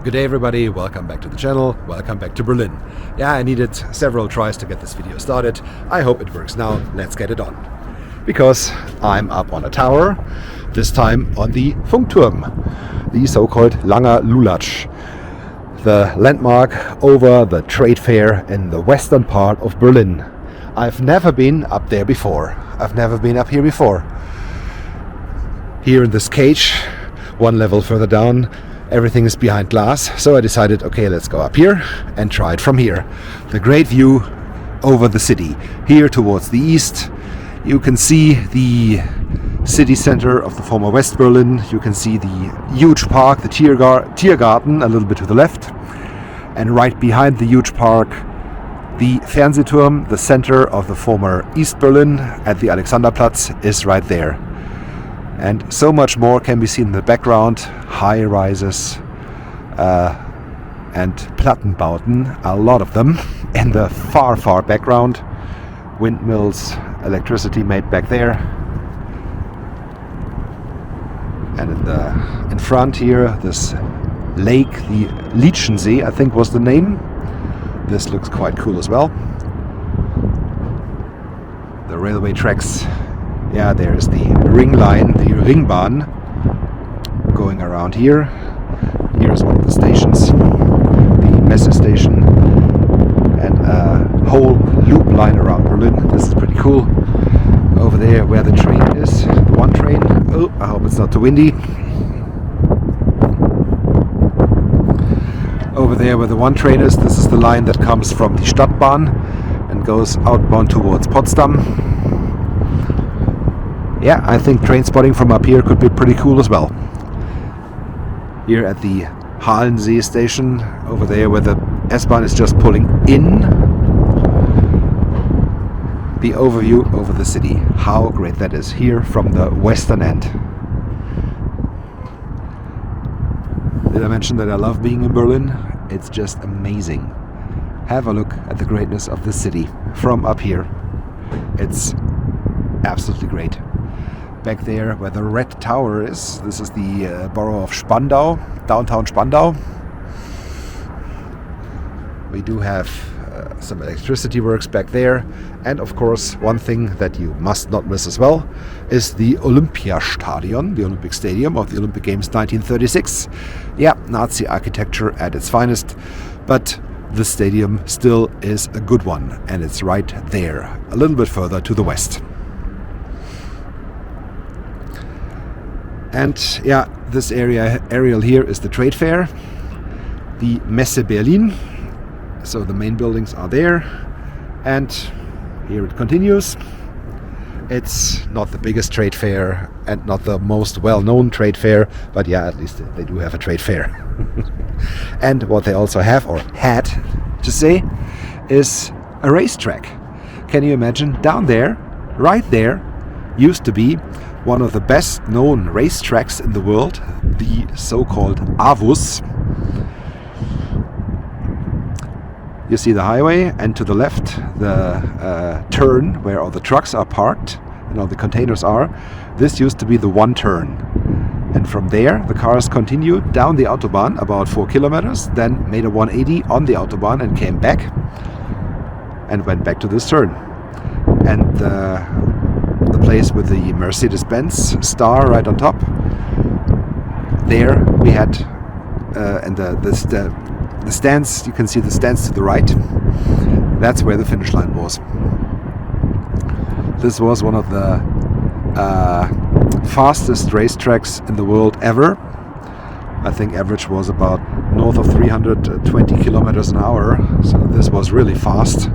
Good day everybody, welcome back to the channel, welcome back to Berlin. Yeah, I needed several tries to get this video started. I hope it works now, let's get it on. Because I'm up on a tower, this time on the Funkturm, the so-called Langer Lulatsch, the landmark over the trade fair in the western part of Berlin. I've never been up there before. I've never been up here before. Here in this cage, one level further down, everything is behind glass, so I decided, okay, let's go up here and try it from here. The great view over the city. Here towards the east, you can see the city center of the former West Berlin. You can see the huge park, the Tiergarten, a little bit to the left. And right behind the huge park, the Funkturm, the center of the former East Berlin at the Alexanderplatz, is right there. And so much more can be seen in the background. High rises and Plattenbauten, a lot of them, in the far, far background. Windmills, electricity made back there. And in front here, this lake, the Lichensee, I think was the name. This looks quite cool as well. The railway tracks. Yeah, there's the ring line, the Ringbahn, going around here. Here's one of the stations, the Messe station, and a whole loop line around Berlin. This is pretty cool. Over there where the train is, one train. Oh, I hope it's not too windy. Over there where the one train is, this is the line that comes from the Stadtbahn and goes outbound towards Potsdam. Yeah, I think train spotting from up here could be pretty cool as well. Here at the Halensee station, over there where the S-Bahn is just pulling in. The overview over the city. How great that is here from the western end. Did I mention that I love being in Berlin? It's just amazing. Have a look at the greatness of the city from up here. It's absolutely great. Back there where the red tower is, this is the borough of Spandau, downtown Spandau. We do have some electricity works back there, and of course one thing that you must not miss as well is the Olympiastadion, the Olympic Stadium of the Olympic Games 1936. Yeah, Nazi architecture at its finest, but the stadium still is a good one, and it's right there, a little bit further to the west. And yeah, this aerial here is the trade fair, the Messe Berlin. So the main buildings are there, and here it continues. It's not the biggest trade fair and not the most well-known trade fair, but yeah, at least they do have a trade fair. And what they also have, or had to say, is a racetrack. Can you imagine? Down there, right there, used to be one of the best known racetracks in the world, the so-called Avus. You see the highway, and to the left the turn where all the trucks are parked and all the containers are. This used to be the one turn, and from there the cars continued down the Autobahn about 4 kilometers, then made a 180 on the Autobahn and came back and went back to this turn. And the place with the Mercedes-Benz star right on top, there we had and the stands, you can see the stands to the right. That's where the finish line was. This was one of the fastest racetracks in the world ever. I think average was about north of 320 kilometers an hour, so this was really fast.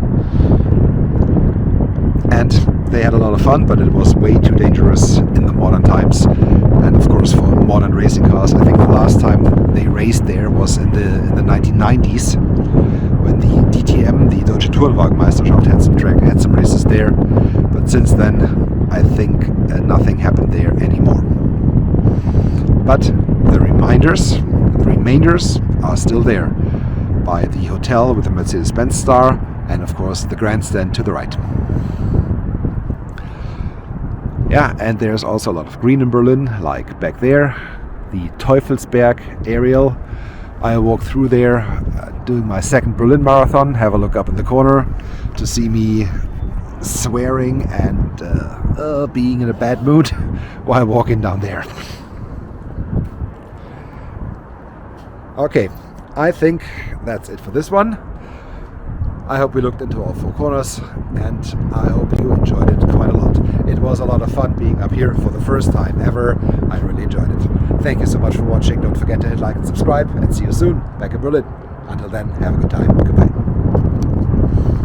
And they had a lot of fun, but it was way too dangerous in the modern times. And of course, for modern racing cars, I think the last time they raced there was in the 1990s, when the DTM, the Deutsche Tourenwagenmeisterschaft, had some races there. But since then, I think nothing happened there anymore. But the remainders are still there, by the hotel with the Mercedes-Benz star, and of course the grandstand to the right. Yeah, and there's also a lot of green in Berlin, like back there, the Teufelsberg aerial, I walk through there doing my second Berlin Marathon, have a look up in the corner to see me swearing and being in a bad mood while walking down there. Okay, I think that's it for this one. I hope we looked into all 4 corners, and I hope you enjoyed it quite a lot. It was a lot of fun being up here for the first time ever. I really enjoyed it. Thank you so much for watching. Don't forget to hit like and subscribe, and see you soon back in Berlin. Until then, have a good time. Goodbye.